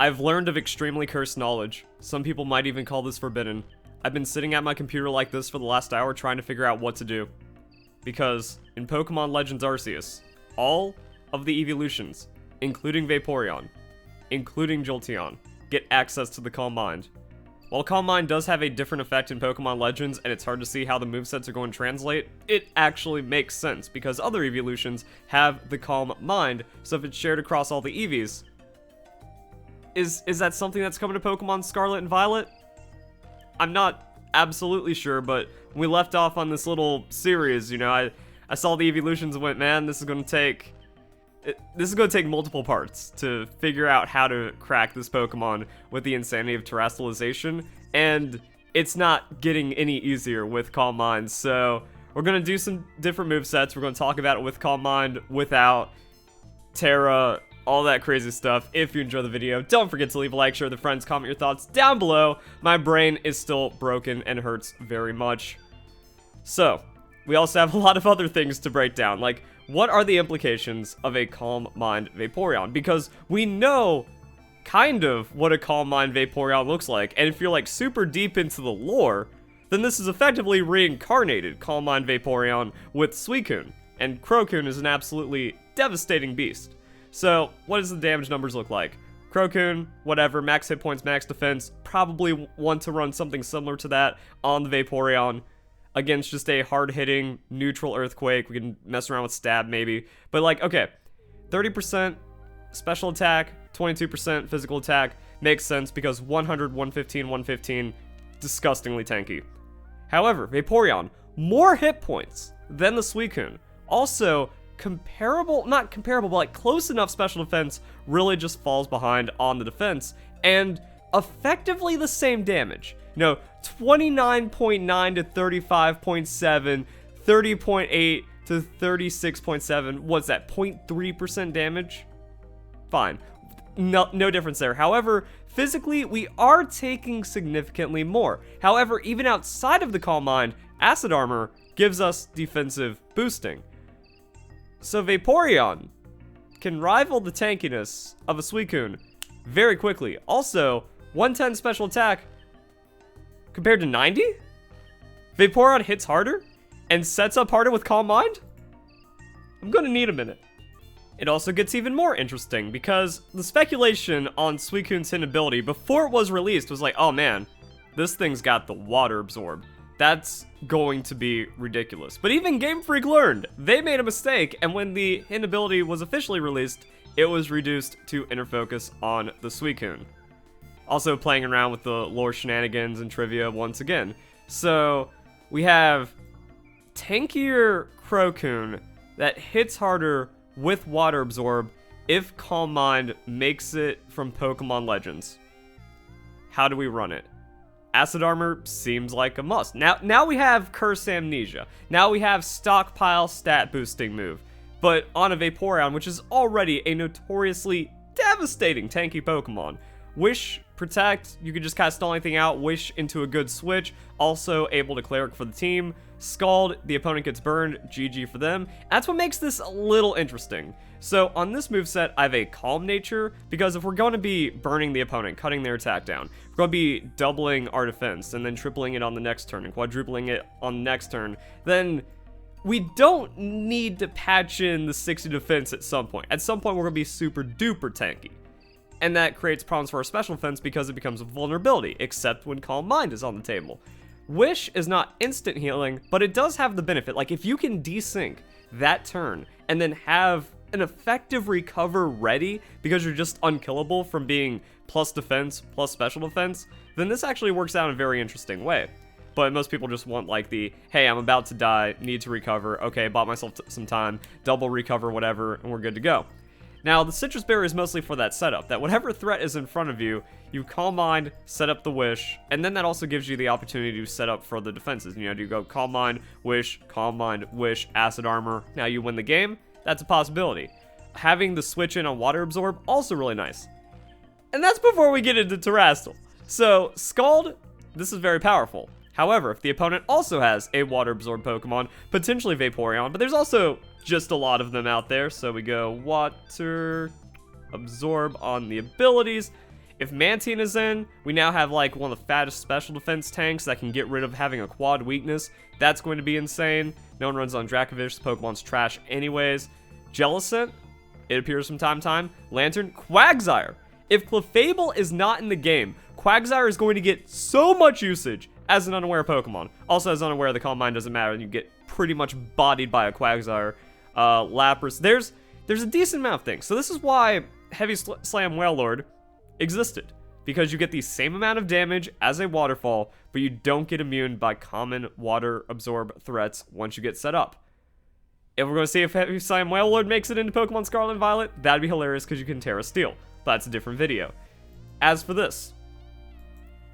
I've learned of extremely cursed knowledge. Some people might even call this forbidden. I've been sitting at my computer like this for the last hour trying to figure out what to do. Because in Pokemon Legends Arceus, all of the Eeveelutions, including Vaporeon, including Jolteon, get access to the Calm Mind. While Calm Mind does have a different effect in Pokemon Legends and it's hard to see how the movesets are going to translate, it actually makes sense because other Eeveelutions have the Calm Mind, so if it's shared across all the Eevees, is that something that's coming to Pokemon Scarlet and Violet? I'm not absolutely sure, but we left off on this little series, you know, I saw the Eeveelutions and went, man, this is going to take multiple parts to figure out how to crack this Pokemon with the insanity of terrestrialization, and it's not getting any easier with Calm Mind, so we're going to do some different movesets. We're going to talk about it with Calm Mind, without, Tera, all that crazy stuff. If you enjoy the video, don't forget to leave a like, share with your friends, comment your thoughts down below. My brain is still broken and hurts very much. So, we also have a lot of other things to break down, like, what are the implications of a Calm Mind Vaporeon? Because we know kind of what a Calm Mind Vaporeon looks like, and if you're like super deep into the lore, then this is effectively reincarnated Calm Mind Vaporeon with Suicune, and Crocoon is an absolutely devastating beast. So, what does the damage numbers look like? Crocoon, whatever, max hit points, max defense, probably want to run something similar to that on the Vaporeon against just a hard-hitting neutral Earthquake. We can mess around with Stab maybe, but like, okay, 30% special attack, 22% physical attack makes sense because 100, 115, 115, disgustingly tanky. However, Vaporeon, more hit points than the Suicune. Also, comparable, not comparable, but like close enough special defense, really just falls behind on the defense, and effectively the same damage. No, 29.9 to 35.7, 30.8 to 36.7, what's that, 0.3% damage? Fine, no difference there. However, physically, we are taking significantly more. However, even outside of the Calm Mind, Acid Armor gives us defensive boosting. So Vaporeon can rival the tankiness of a Suicune very quickly. Also, 110 special attack compared to 90? Vaporeon hits harder and sets up harder with Calm Mind? I'm gonna need a minute. It also gets even more interesting because the speculation on Suicune's hidden ability before it was released was like, oh man, this thing's got the Water Absorb. That's going to be ridiculous. But even Game Freak learned. They made a mistake, and when the hidden ability was officially released, it was reduced to inner focus on the Suicune. Also playing around with the lore shenanigans and trivia once again. So, we have tankier Crocoon that hits harder with Water Absorb if Calm Mind makes it from Pokemon Legends. How do we run it? Acid Armor seems like a must. Now we have Curse Amnesia. Now we have Stockpile stat boosting move. But on a Vaporeon, which is already a notoriously devastating tanky Pokemon. Wish, Protect, you can just kind of stall anything out. Wish into a good switch. Also able to Cleric for the team. Scald, the opponent gets burned. GG for them. That's what makes this a little interesting. So on this moveset, I have a Calm Nature, because if we're going to be burning the opponent, cutting their attack down, we're going to be doubling our defense, and then tripling it on the next turn, and quadrupling it on the next turn, then we don't need to patch in the 60 defense at some point. At some point, we're going to be super duper tanky. And that creates problems for our special defense because it becomes a vulnerability, except when Calm Mind is on the table. Wish is not instant healing, but it does have the benefit. Like, if you can desync that turn and then have an effective recover ready because you're just unkillable from being plus defense plus special defense, then this actually works out in a very interesting way. But most people just want like the, hey, I'm about to die, need to recover, okay, bought myself some time, double recover, whatever, and we're good to go. Now, the Citrus Berry is mostly for that setup, that whatever threat is in front of you, you Calm Mind, set up the Wish, and then that also gives you the opportunity to set up for the defenses. You know, you go Calm Mind, Wish, Acid Armor, now you win the game. That's a possibility. Having the switch in on Water Absorb, also really nice. And that's before we get into Terrestrial. So, Scald, this is very powerful. However, if the opponent also has a Water Absorb Pokemon, potentially Vaporeon, but there's also just a lot of them out there, so we go Water Absorb on the abilities. If Mantine is in, we now have like one of the fattest special defense tanks that can get rid of having a quad weakness. That's going to be insane. No one runs on Dracovish. The Pokemon's trash anyways. Jellicent, it appears from time to time. Lantern, Quagsire. If Clefable is not in the game, Quagsire is going to get so much usage as an unaware Pokemon. Also, as unaware, the Calm Mind doesn't matter, and you get pretty much bodied by a Quagsire. Lapras, there's a decent amount of things. So this is why Heavy Slam Wailord existed, because you get the same amount of damage as a waterfall, but you don't get immune by common water absorb threats once you get set up. If we're going to see if Heavy Slam Wailord makes it into Pokemon Scarlet and Violet, that'd be hilarious because you can Tera Steel, but that's a different video. As for this,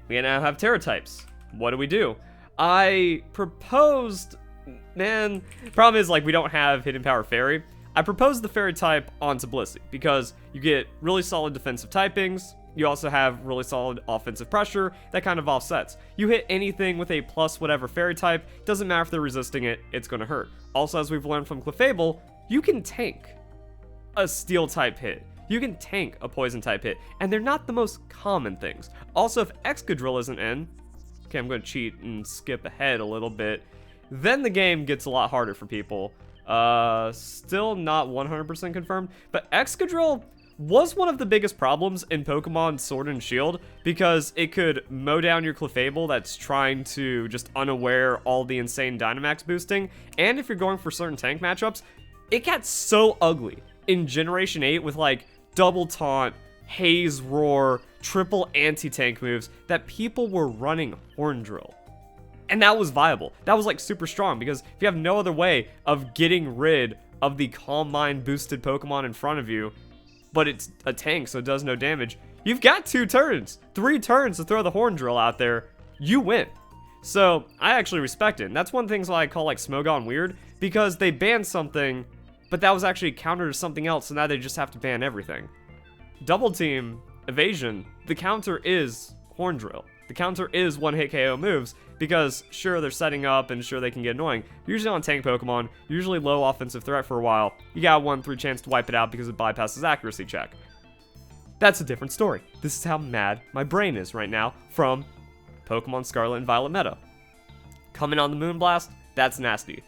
we now have Tera Types. What do? I proposed, man, problem is like we don't have Hidden Power Fairy. I proposed the Fairy type onto Blissey because you get really solid defensive typings. You also have really solid offensive pressure that kind of offsets. You hit anything with a plus whatever Fairy type, doesn't matter if they're resisting it, it's going to hurt. Also, as we've learned from Clefable, you can tank a Steel type hit. You can tank a Poison type hit, and they're not the most common things. Also, if Excadrill isn't in, okay, I'm going to cheat and skip ahead a little bit, then the game gets a lot harder for people. Still not 100% confirmed, but Excadrill was one of the biggest problems in Pokemon Sword and Shield because it could mow down your Clefable that's trying to just unaware all the insane Dynamax boosting, and if you're going for certain tank matchups, it got so ugly in Generation 8 with like double taunt, haze roar, triple anti-tank moves that people were running Horn Drill. And that was viable. That was like super strong because if you have no other way of getting rid of the Calm Mind boosted Pokemon in front of you, but it's a tank so it does no damage, you've got 3 turns to throw the Horn Drill out there, you win. So I actually respect it. And that's one of the things I call like Smogon weird, because they banned something, but that was actually counter to something else, so now they just have to ban everything. Double Team, Evasion, the counter is Horn Drill. The counter is one-hit KO moves, because sure, they're setting up and sure they can get annoying. Usually on tank Pokemon, usually low offensive threat for a while, you got a 1-3 chance to wipe it out because it bypasses accuracy check. That's a different story. This is how mad my brain is right now from Pokemon Scarlet and Violet meta. Coming on the Moonblast, that's nasty.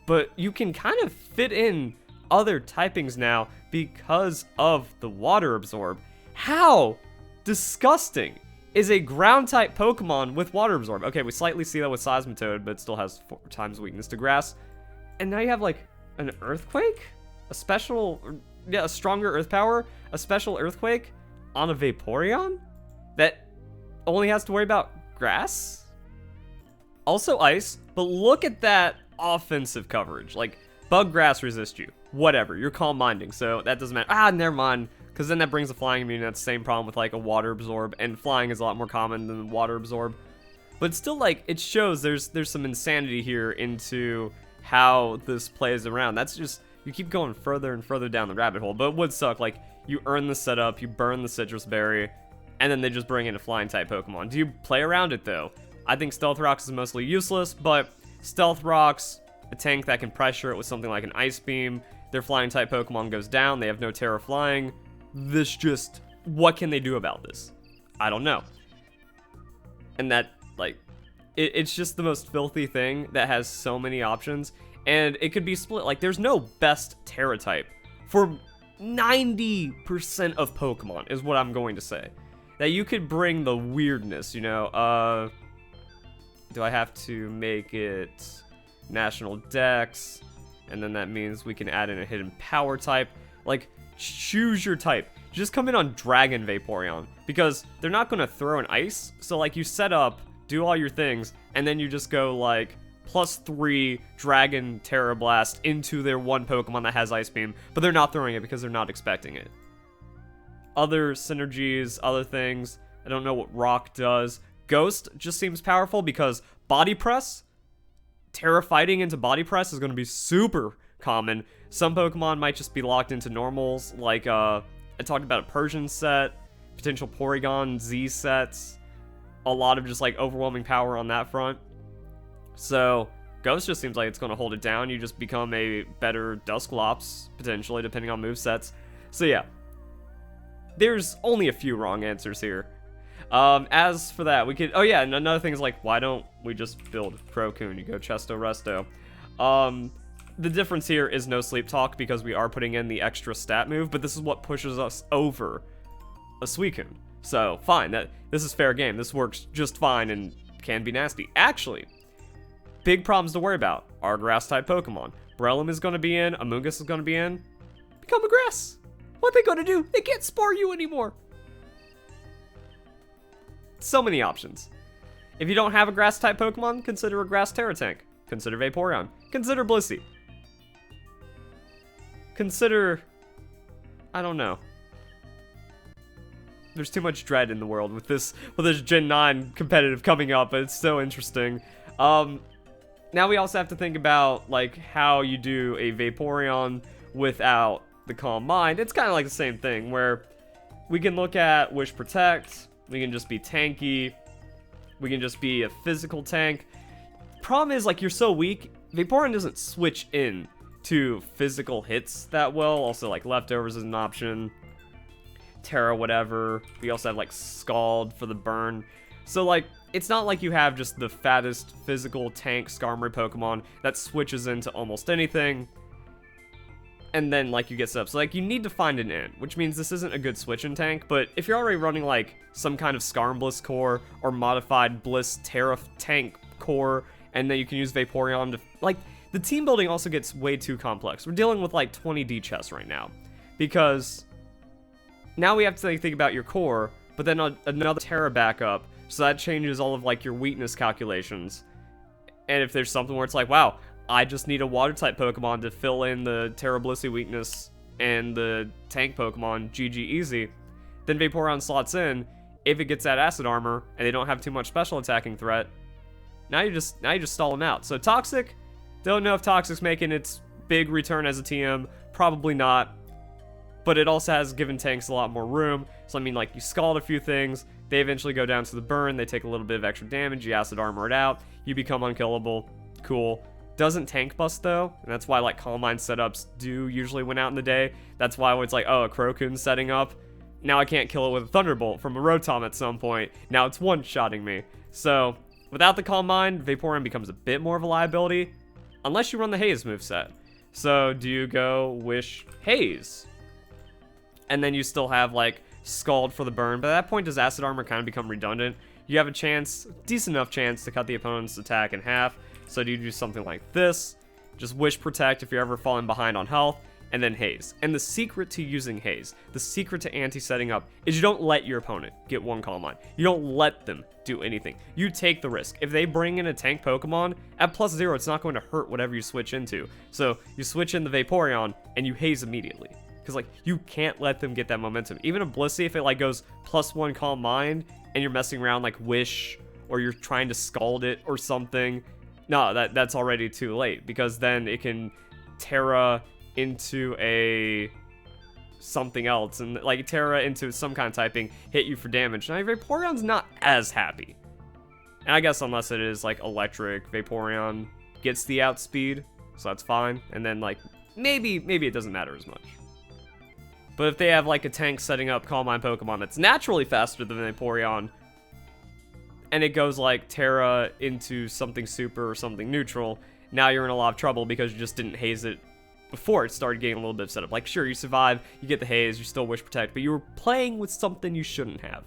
But you can kind of fit in other typings now because of the Water Absorb. How disgusting is a ground type Pokemon with Water Absorb? Okay, we slightly see that with Seismitoad, but it still has 4 times weakness to grass. And now you have like an Earthquake? A stronger Earth Power? A special Earthquake on a Vaporeon? That only has to worry about grass? Also Ice, but look at that offensive coverage. Like, Bug Grass resist you. Whatever, you're Calm Minding, so that doesn't matter. Never mind. Because then that brings a Flying immune. That's the same problem with like a Water Absorb, and Flying is a lot more common than Water Absorb. But still, like, it shows there's some insanity here into how this plays around. That's just, you keep going further and further down the rabbit hole. But it would suck, like, you earn the setup, you burn the Citrus Berry, and then they just bring in a Flying type Pokemon. Do you play around it though? I think Stealth Rocks is mostly useless, but Stealth Rocks, a tank that can pressure it with something like an Ice Beam, their Flying type Pokemon goes down, they have no Terra Flying. What can they do about this? I don't know. And that, like, it's just the most filthy thing that has so many options, and it could be split. Like, there's no best Tera type for 90% of Pokemon, is what I'm going to say. That you could bring the weirdness, you know, do I have to make it National Dex? And then that means we can add in a Hidden Power type. Like, choose your type. Just come in on Dragon Vaporeon, because they're not going to throw an Ice. So like, you set up, do all your things, and then you just go like +3 Dragon Terra Blast into their one Pokemon that has Ice Beam, but they're not throwing it because they're not expecting it. Other synergies, other things, I don't know what Rock does. Ghost just seems powerful because Body Press, Terra fighting into Body Press is going to be super common. Some Pokemon might just be locked into normals, like I talked about a Persian set, potential Porygon Z sets, a lot of just like overwhelming power on that front. So Ghost just seems like it's going to hold it down. You just become a better Dusclops, potentially, depending on movesets. So yeah, there's only a few wrong answers here. As for that, we could, oh yeah, and another thing is like, why don't we just build Crocoon? You go Chesto Resto. The difference here is no Sleep Talk because we are putting in the extra stat move, but this is what pushes us over a Suicune. So, fine, this is fair game. This works just fine and can be nasty. Actually, big problems to worry about are Grass-type Pokemon. Breloom is going to be in, Amoonguss is going to be in. Become a Grass. What they going to do? They can't spar you anymore. So many options. If you don't have a Grass-type Pokemon, consider a Grass Tera Tank. Consider Vaporeon. Consider Blissey. Consider... I don't know. There's too much dread in the world with this Gen 9 competitive coming up, but it's so interesting. Now we also have to think about, like, how you do a Vaporeon without the Calm Mind. It's kind of like the same thing, where we can look at Wish Protect, we can just be tanky, we can just be a physical tank. Problem is, like, you're so weak, Vaporeon doesn't switch in to physical hits that well. Also, like, Leftovers is an option. Tera, whatever. We also have, like, Scald for the burn. So, like, it's not like you have just the fattest physical tank Skarmory Pokemon that switches into almost anything. And then, like, you get set up. So, like, you need to find an in, which means this isn't a good switch-in tank. But if you're already running, like, some kind of Skarm Bliss core or modified Bliss Tera tank core, and then you can use Vaporeon to, like, the team building also gets way too complex. We're dealing with, like, 20 chess right now. Because now we have to, like, think about your core, but then another Tera backup. So that changes all of, like, your weakness calculations. And if there's something where it's like, wow, I just need a Water-type Pokemon to fill in the Tera Blissey weakness and the tank Pokemon, GG easy, then Vaporeon slots in. If it gets that Acid Armor, and they don't have too much special attacking threat, now you just stall them out. So Toxic, don't know if Toxic's making its big return as a TM, probably not. But it also has given tanks a lot more room. So, I mean, like, you Scald a few things, they eventually go down to the burn, they take a little bit of extra damage, you Acid Armor it out, you become unkillable, cool. Doesn't tank bust, though, and that's why, like, Calm Mind setups do usually win out in the day. That's why it's like, oh, a Crocoon's setting up, now I can't kill it with a Thunderbolt from a Rotom at some point, now it's one-shotting me. So, without the Calm Mind, Vaporeon becomes a bit more of a liability, unless you run the Haze moveset. So, do you go Wish Haze? And then you still have, like, Scald for the burn, but at that point, does Acid Armor kind of become redundant? You have a chance, decent enough chance, to cut the opponent's attack in half, so do you do something like this, just Wish Protect if you're ever falling behind on health, and then Haze. And the secret to using Haze, the secret to anti-setting up, is you don't let your opponent get one Calm Mind. You don't let them do anything. You take the risk. If they bring in a tank Pokemon, at +0, it's not going to hurt whatever you switch into. So, you switch in the Vaporeon, and you Haze immediately. Because, like, you can't let them get that momentum. Even a Blissey, if it, like, goes +1 Calm Mind, and you're messing around, like, Wish, or you're trying to Scald it or something, no, that's already too late. Because then it can Tera into a something else, and, like, Tera into some kind of typing, hit you for damage. Now, Vaporeon's not as happy. And I guess unless it is, like, Electric, Vaporeon gets the outspeed, so that's fine. And then, like, maybe it doesn't matter as much. But if they have, like, a tank setting up Calm Mind Pokemon that's naturally faster than Vaporeon, and it goes, like, Tera into something super or something neutral, now you're in a lot of trouble because you just didn't Haze it before it started getting a little bit of setup. Like, sure, you survive, you get the Haze, you still Wish Protect, but you were playing with something you shouldn't have.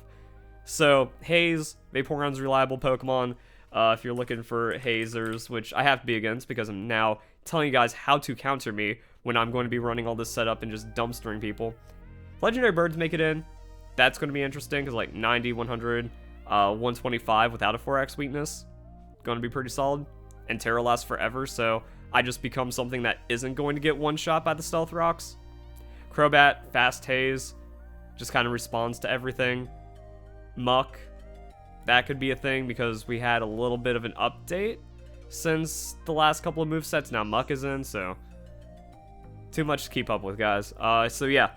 So, Haze, Vaporeon's a reliable Pokemon. If you're looking for Hazers, which I have to be against because I'm now telling you guys how to counter me when I'm going to be running all this setup and just dumpstering people. Legendary Birds make it in. That's going to be interesting because, like, 90, 100, 125 without a 4x weakness. Going to be pretty solid. And Tera lasts forever, so I just become something that isn't going to get one shot by the Stealth Rocks. Crobat, Fast Haze, just kind of responds to everything. Muck, that could be a thing because we had a little bit of an update since the last couple of movesets. Now Muck is in, so too much to keep up with, guys. So yeah,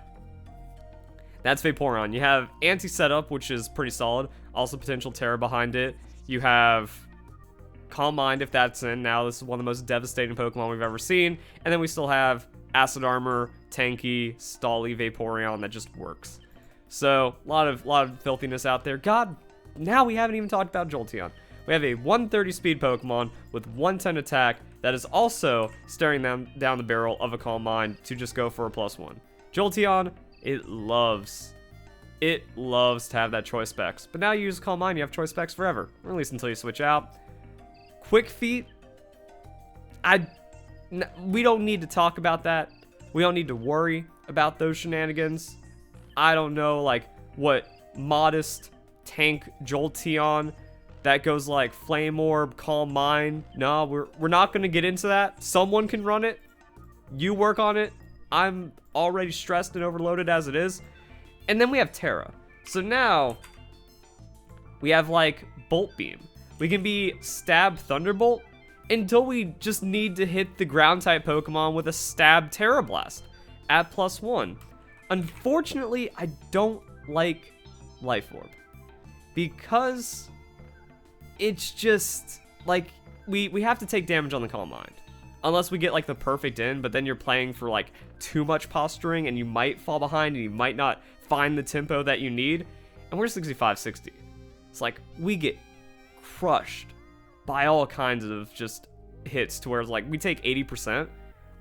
that's Vaporeon. You have anti-setup, which is pretty solid. Also potential Tera behind it. You have Calm Mind if that's in. Now this is one of the most devastating Pokemon we've ever seen. And then we still have Acid Armor, tanky, stally Vaporeon that just works. So, a lot of filthiness out there. God, now we haven't even talked about Jolteon. We have a 130 speed Pokemon with 110 attack that is also staring them down the barrel of a Calm Mind to just go for a +1. Jolteon, it loves to have that choice specs. But now you use Calm Mind, you have choice specs forever, or at least until you switch out. Quick Feet, we don't need to talk about that. We don't need to worry about those shenanigans. I don't know, like, what modest tank Jolteon that goes like Flame Orb, Calm Mind. No, we're not going to get into that. Someone can run it. You work on it. I'm already stressed and overloaded as it is. And then we have Tera. So now we have like Bolt Beam. We can be Stab Thunderbolt until we just need to hit the ground type Pokemon with a Stab Tera Blast at +1. Unfortunately, I don't like Life Orb because it's just like we have to take damage on the Calm Mind unless we get like the perfect in, but then you're playing for like too much posturing and you might fall behind and you might not find the tempo that you need. And we're 65-60. It's like we get crushed by all kinds of just hits to where it's like we take 80%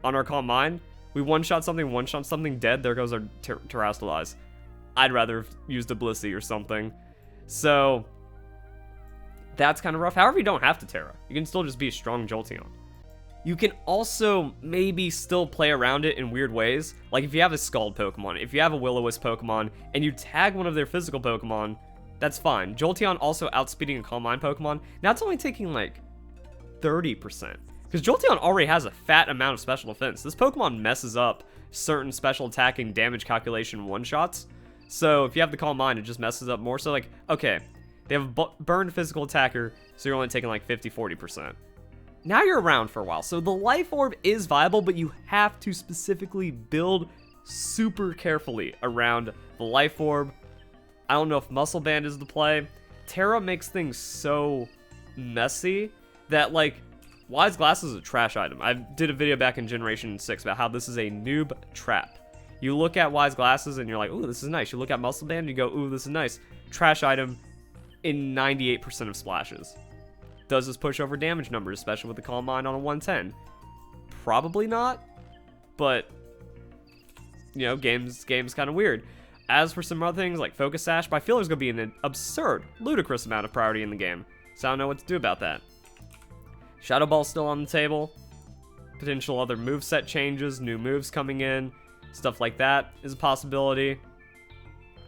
on our Calm Mind. We one-shot something dead, there goes our Terrastalize. I'd rather have used a Blissey or something. So that's kind of rough. However, you don't have to Tera. You can still just be a strong Jolteon. You can also maybe still play around it in weird ways. Like if you have a Scald Pokemon, if you have a Will-O-Wisp Pokemon, and you tag one of their physical Pokemon, that's fine. Jolteon also outspeeding a Calm Mind Pokemon. Now it's only taking like 30%. Because Jolteon already has a fat amount of special defense. This Pokemon messes up certain special attacking damage calculation one-shots. So if you have the Calm Mind, it just messes up more. So like, okay, they have a burned physical attacker, so you're only taking like 50-40%. Now you're around for a while. So the Life Orb is viable, but you have to specifically build super carefully around the Life Orb. I don't know if Muscle Band is the play. Tera makes things so messy that like Wise Glasses is a trash item. I did a video back in Generation 6 about how this is a noob trap. You look at Wise Glasses and you're like, ooh, this is nice. You look at Muscle Band and you go, ooh, this is nice. Trash item in 98% of splashes. Does this push over damage numbers, especially with the Calm Mind on a 110? Probably not, but, you know, game's kind of weird. As for some other things like Focus Sash, but I feel there's going to be an absurd, ludicrous amount of priority in the game, so I don't know what to do about that. Shadow Ball's still on the table. Potential other moveset changes, new moves coming in, stuff like that is a possibility.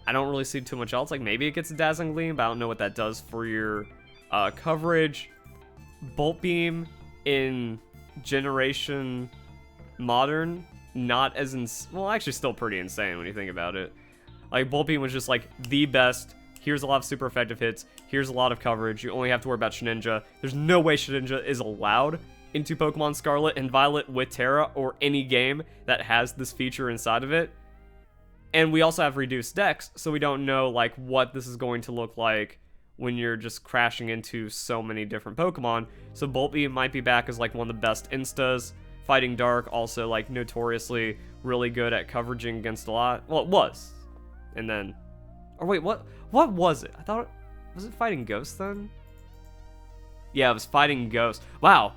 I don't really see too much else. Like maybe it gets a Dazzling Gleam, but I don't know what that does for your coverage. Bolt Beam in Generation Modern, not as well, actually still pretty insane when you think about it. Like Bolt Beam was just like the best. Here's a lot of super effective hits. Here's a lot of coverage. You only have to worry about Shedinja. There's no way Shedinja is allowed into Pokemon Scarlet and Violet with Tera or any game that has this feature inside of it. And we also have reduced Dex, so we don't know like what this is going to look like when you're just crashing into so many different Pokemon. So Bolt Beam might be back as like one of the best instas. Fighting Dark also like notoriously really good at coveraging against a lot. Well, it was. And then, or wait, what was it? I thought, was it Fighting Ghost then? Yeah, it was Fighting Ghost. Wow.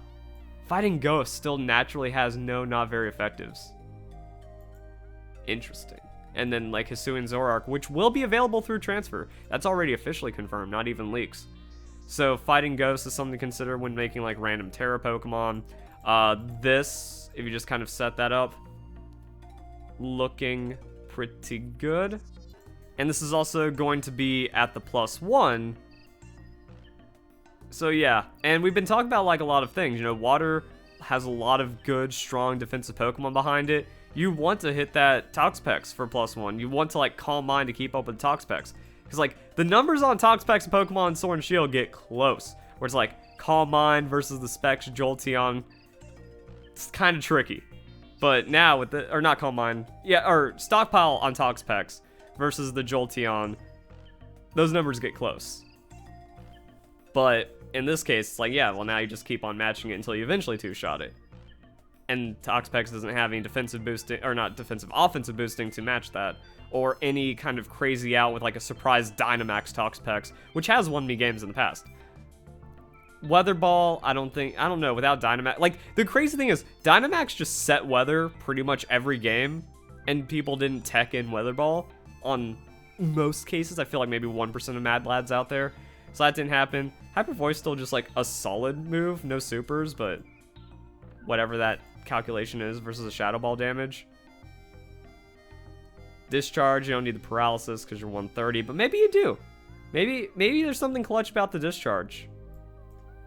Fighting Ghost still naturally has no not very effectives. Interesting. And then like Hisuian Zoroark, which will be available through transfer. That's already officially confirmed, not even leaks. So Fighting Ghost is something to consider when making like random Tera Pokemon. This, if you just kind of set that up, looking pretty good. And this is also going to be at the +1. So yeah, and we've been talking about like a lot of things. You know, Water has a lot of good, strong defensive Pokemon behind it. You want to hit that Toxapex for +1. You want to like Calm Mind to keep up with Toxapex. Because like the numbers on Toxapex and Pokemon Sword and Shield get close. Where it's like Calm Mind versus the Specs Jolteon. It's kind of tricky. But now with the, or not Calm Mind, yeah, or Stockpile on Toxapex versus the Jolteon, those numbers get close. But in this case, it's like, yeah, well now you just keep on matching it until you eventually two-shot it. and Toxapex doesn't have any defensive boosting, or not defensive, offensive boosting to match that, or any kind of crazy out with like a surprise Dynamax Toxapex, which has won me games in the past. Weather Ball, I don't know, without Dynamax, like, the crazy thing is, Dynamax just set weather pretty much every game, and people didn't tech in Weather Ball on most cases. I feel like maybe 1% of Mad Lads out there, so that didn't happen. Hyper Voice still just like a solid move, no supers, but whatever that calculation is versus a Shadow Ball damage. Discharge, you don't need the paralysis because you're 130, but maybe you do. Maybe there's something clutch about the discharge.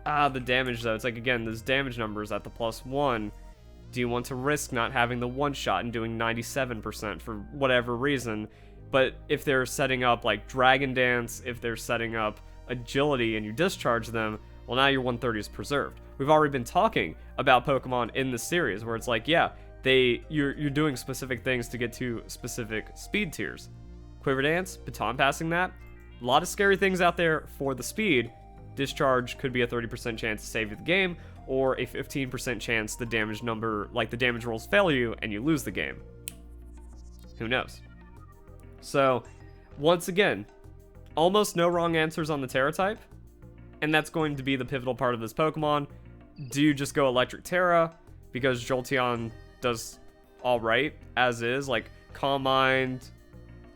The damage though, it's like, again, those damage numbers at the +1. Do you want to risk not having the one shot and doing 97% for whatever reason? But if they're setting up like Dragon Dance, if they're setting up Agility and you discharge them, well, now your 130 is preserved. We've already been talking about Pokemon in this series where it's like, yeah, you're doing specific things to get to specific speed tiers. Quiver Dance, baton passing that, a lot of scary things out there for the speed. Discharge could be a 30% chance to save you the game, or a 15% chance the damage number, like the damage rolls fail you and you lose the game. Who knows? So, once again, almost no wrong answers on the Tera type, and that's going to be the pivotal part of this Pokemon. Do you just go Electric Tera, because Jolteon does alright as is, like Calm Mind,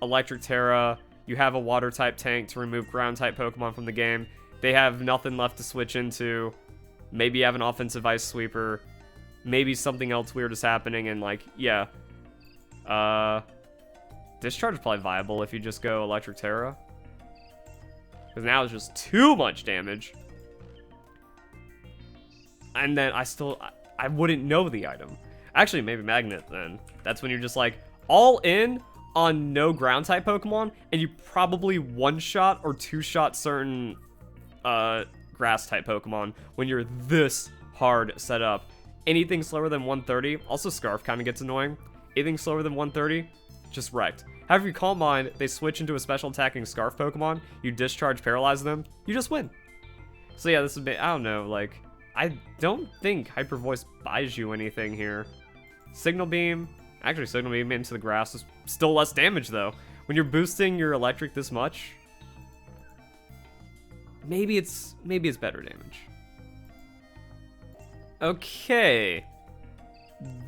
Electric Tera, you have a Water type tank to remove Ground type Pokemon from the game, they have nothing left to switch into, maybe you have an offensive Ice Sweeper, maybe something else weird is happening, and like, yeah, Discharge is probably viable if you just go Electric Tera, because now it's just too much damage. And then I wouldn't know the item. Actually, maybe Magnet then. That's when you're just like all in on no ground type Pokemon, and you probably one-shot or two-shot certain grass type Pokemon when you're this hard set up. Anything slower than 130, also Scarf kind of gets annoying. Anything slower than 130, just wrecked. However, you Calm Mind, they switch into a special attacking Scarf Pokemon, you discharge, paralyze them, you just win. So yeah, this would be, I don't know, like, I don't think Hyper Voice buys you anything here. Signal Beam, actually Signal Beam into the grass is still less damage though. When you're boosting your electric this much, maybe it's better damage. Okay.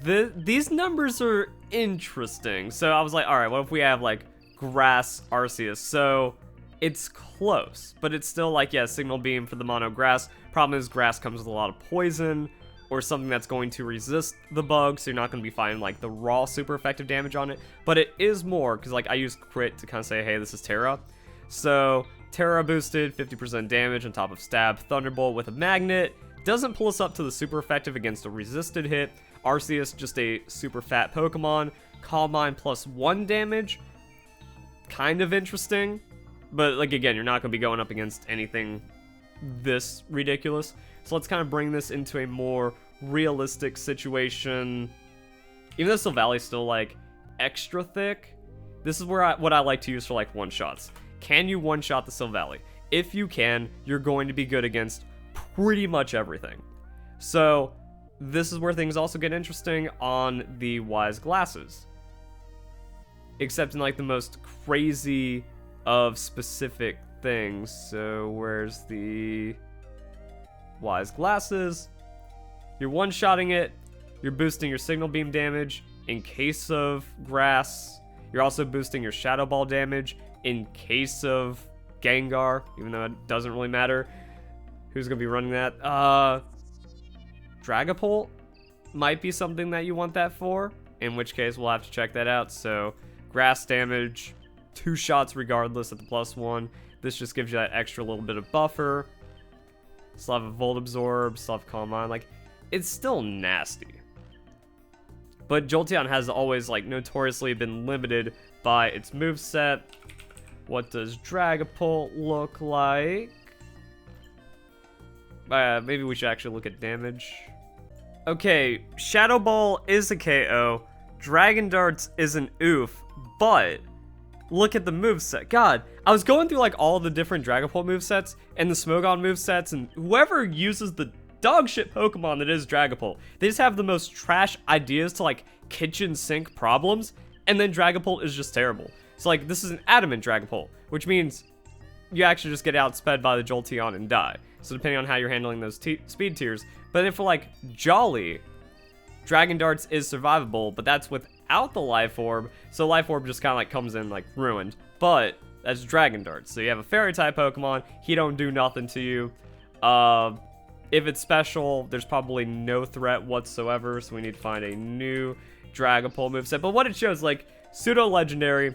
These numbers are interesting. So I was like, alright, what if we have like Grass Arceus? So it's close, but it's still like, yeah, Signal Beam for the mono grass. Problem is, grass comes with a lot of poison, or something that's going to resist the bug, so you're not going to be finding like the raw super effective damage on it. But it is more, because like I use crit to kind of say, hey, this is Tera. So Tera boosted, 50% damage on top of Stab. Thunderbolt with a Magnet. Doesn't pull us up to the super effective against a resisted hit. Arceus, just a super fat Pokemon. Calm Mind +1 damage. Kind of interesting. But like again, you're not going to be going up against anything this ridiculous. So let's kind of bring this into a more realistic situation. Even though Silvalley's still like extra thick, this is where what I like to use for like one-shots. Can you one-shot the Silvalley? If you can, you're going to be good against pretty much everything. So this is where things also get interesting on the Wise Glasses. Except in like the most crazy of specific things. So where's the Wise Glasses? You're one-shotting it. You're boosting your Signal Beam damage in case of Grass. You're also boosting your Shadow Ball damage in case of Gengar, even though it doesn't really matter who's going to be running that. Dragapult might be something that you want that for, in which case we'll have to check that out. So Grass damage, 2 shots regardless at the +1. This just gives you that extra little bit of buffer. Still have a Volt Absorb, still have Calm Mind. Like, it's still nasty. But Jolteon has always, like, notoriously been limited by its moveset. What does Dragapult look like? Maybe we should actually look at damage. Okay, Shadow Ball is a KO. Dragon Darts is an oof, but look at the moveset. God, I was going through like all the different Dragapult movesets and the Smogon movesets, and whoever uses the dog shit Pokemon that is Dragapult. They just have the most trash ideas to like kitchen sink problems, and then Dragapult is just terrible. So like this is an adamant Dragapult, which means you actually just get outsped by the Jolteon and die. So depending on how you're handling those speed tiers. But if for like Jolly, Dragon Darts is survivable, but that's without the Life Orb. So Life Orb just kind of like comes in like ruined. But that's Dragon Darts. So you have a Fairy type Pokemon, he don't do nothing to you. If it's special, there's probably no threat whatsoever, so we need to find a new Dragapult moveset. But what it shows, like, pseudo-legendary,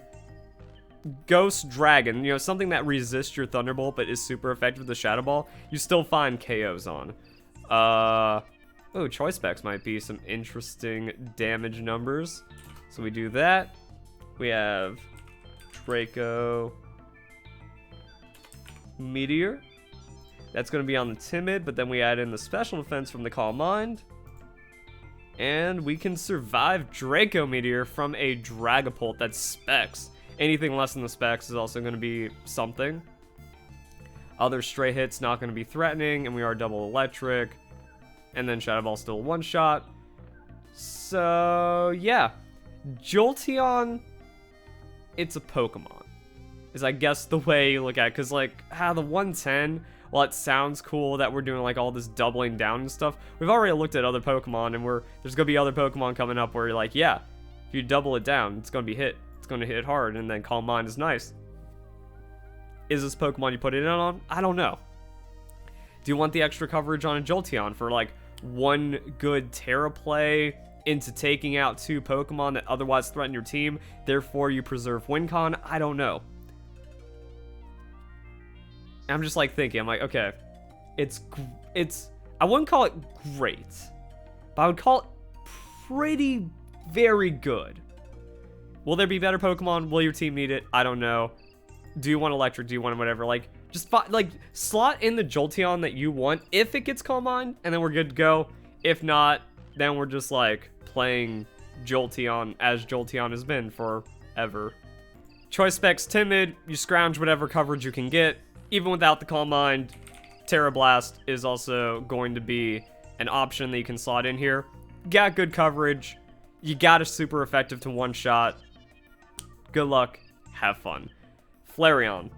Ghost Dragon, you know, something that resists your Thunderbolt but is super effective with the Shadow Ball, you still find KOs on. Oh, Choice Specs might be some interesting damage numbers. So we do that. We have Draco Meteor. That's going to be on the Timid, but then we add in the Special Defense from the Calm Mind. And we can survive Draco Meteor from a Dragapult that's Specs. Anything less than the Specs is also going to be something. Other stray hits not going to be threatening, and we are double electric. And then Shadow Ball still one shot. So, yeah. Jolteon, it's a Pokemon, is I guess the way you look at it. Because, like, the 110... Well, it sounds cool that we're doing like all this doubling down and stuff. We've already looked at other Pokemon, and there's gonna be other Pokemon coming up where you're like, yeah, if you double it down, it's gonna be hit. It's gonna hit hard, and then Calm Mind is nice. Is this Pokemon you put it on? I don't know. Do you want the extra coverage on a Jolteon for like one good Tera play into taking out 2 Pokemon that otherwise threaten your team, therefore you preserve WinCon? I don't know. I'm just like thinking, I'm like, okay, it's, I wouldn't call it great, but I would call it pretty, very good. Will there be better Pokemon? Will your team need it? I don't know. Do you want electric? Do you want whatever? Like, just like slot in the Jolteon that you want if it gets Calm Mind, and then we're good to go. If not, then we're just like playing Jolteon as Jolteon has been forever. Choice Specs Timid, you scrounge whatever coverage you can get. Even without the Calm Mind, Terra Blast is also going to be an option that you can slot in here. Got good coverage. You got a super effective to one-shot. Good luck. Have fun. Flareon.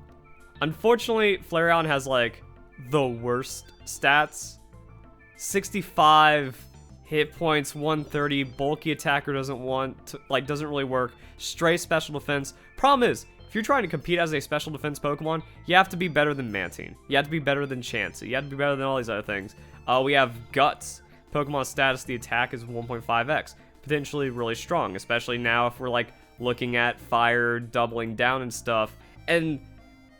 Unfortunately, Flareon has, like, the worst stats. 65 hit points, 130. Bulky attacker doesn't really work. Stray special defense. Problem is, if you're trying to compete as a special defense Pokemon, you have to be better than Mantine. You have to be better than Chansey. You have to be better than all these other things. We have Guts. Pokemon status, the attack is 1.5x. Potentially really strong, especially now if we're like looking at fire, doubling down and stuff. And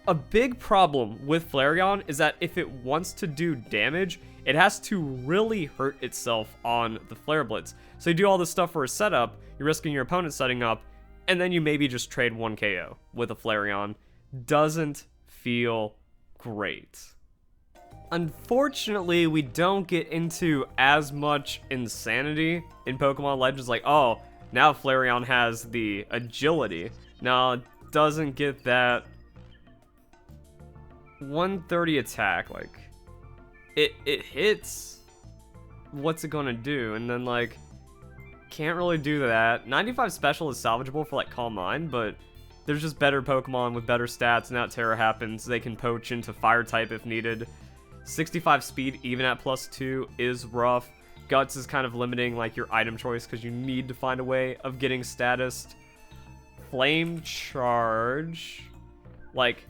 a big problem with Flareon is that if it wants to do damage, it has to really hurt itself on the Flare Blitz. So you do all this stuff for a setup, you're risking your opponent setting up, and then you maybe just trade 1 KO with a Flareon. Doesn't feel great. Unfortunately, we don't get into as much insanity in Pokemon Legends. Like, oh, now Flareon has the agility. No, it doesn't get that. 130 attack, like, it hits. What's it gonna do? And then, like, can't really do that. 95 special is salvageable for like Calm Mind, but there's just better Pokemon with better stats, and that Terra happens. They can poach into Fire type if needed. 65 speed, even at +2, is rough. Guts is kind of limiting like your item choice because you need to find a way of getting status. Flame Charge, like,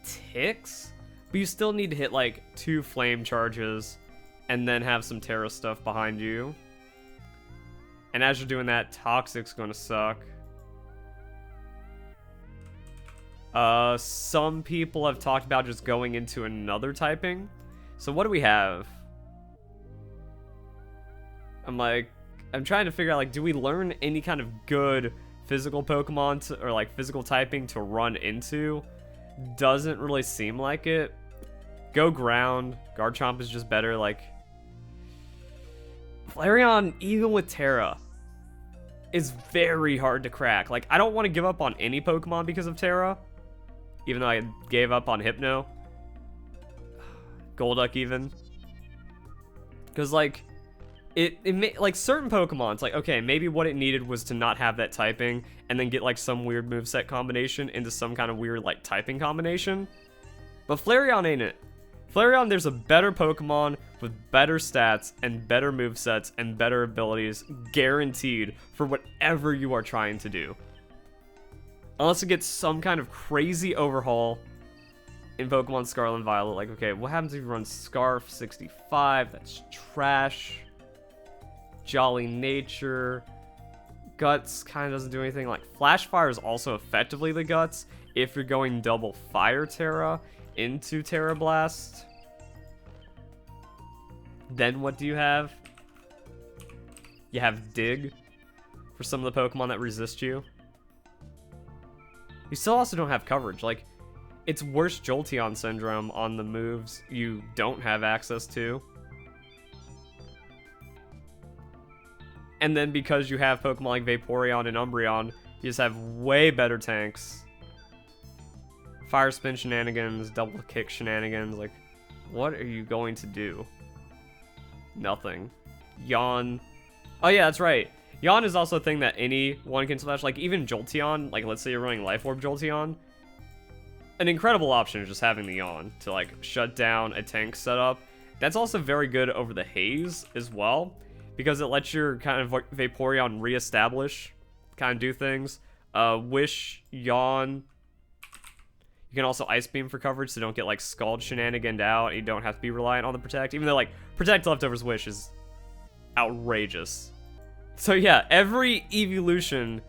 ticks, but you still need to hit like 2 Flame Charges and then have some Terra stuff behind you. And as you're doing that, Toxic's gonna suck. Some people have talked about just going into another typing. So what do we have? I'm trying to figure out, like, do we learn any kind of good physical Pokemon or like physical typing to run into? Doesn't really seem like it. Go ground. Garchomp is just better. Like, Flareon, even with Terra, is very hard to crack. Like, I don't want to give up on any Pokemon because of Terra, even though I gave up on Hypno. Golduck even. Because, like, like, certain Pokemon, it's like, okay, maybe what it needed was to not have that typing and then get, like, some weird moveset combination into some kind of weird, like, typing combination. But Flareon ain't it. Flareon, there's a better Pokemon with better stats and better movesets and better abilities guaranteed for whatever you are trying to do. Unless it gets some kind of crazy overhaul in Pokemon Scarlet and Violet. Like, okay, what happens if you run Scarf 65? That's trash. Jolly Nature. Guts kind of doesn't do anything. Like, Flash Fire is also effectively the Guts if you're going double Fire Tera into Tera Blast. Then what do you have? You have Dig for some of the Pokemon that resist you. You still also don't have coverage. Like, it's worse Jolteon syndrome on the moves you don't have access to. And then because you have Pokemon like Vaporeon and Umbreon, you just have way better tanks. Fire Spin shenanigans, double kick shenanigans, like, what are you going to do? Nothing. Yawn. Oh yeah, that's right. Yawn is also a thing that anyone can slash, like, even Jolteon, like, let's say you're running Life Orb Jolteon. An incredible option is just having the Yawn to, like, shut down a tank setup. That's also very good over the Haze as well, because it lets your kind of Vaporeon reestablish, kind of do things. Wish, Yawn. You can also Ice Beam for coverage, so don't get, like, Scald shenaniganed out. You don't have to be reliant on the Protect, even though, like, Protect Leftovers Wish is outrageous. So yeah, every Eeveelution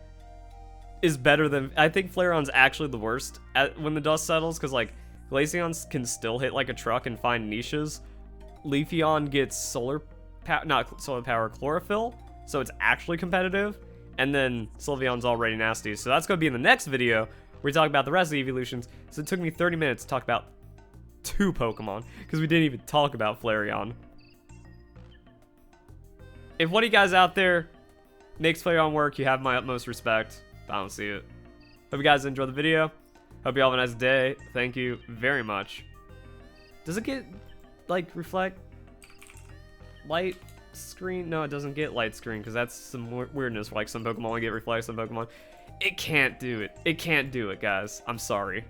is better than... I think Flareon's actually the worst when the dust settles, because, like, Glaceon can still hit like a truck and find niches. Leafeon gets not Solar Power, Chlorophyll, so it's actually competitive. And then Sylveon's already nasty, so that's going to be in the next video, where we talk about the rest of the Eeveelutions. So it took me 30 minutes to talk about 2 Pokemon, because we didn't even talk about Flareon. If one of you guys out there makes Flareon work, you have my utmost respect. I don't see it. Hope you guys enjoyed the video. Hope you all have a nice day. Thank you very much. Does it get, like, reflect light screen? No, it doesn't get light screen, because that's some weirdness. Like, some Pokemon only get reflect, some Pokemon... It can't do it. It can't do it, guys. I'm sorry.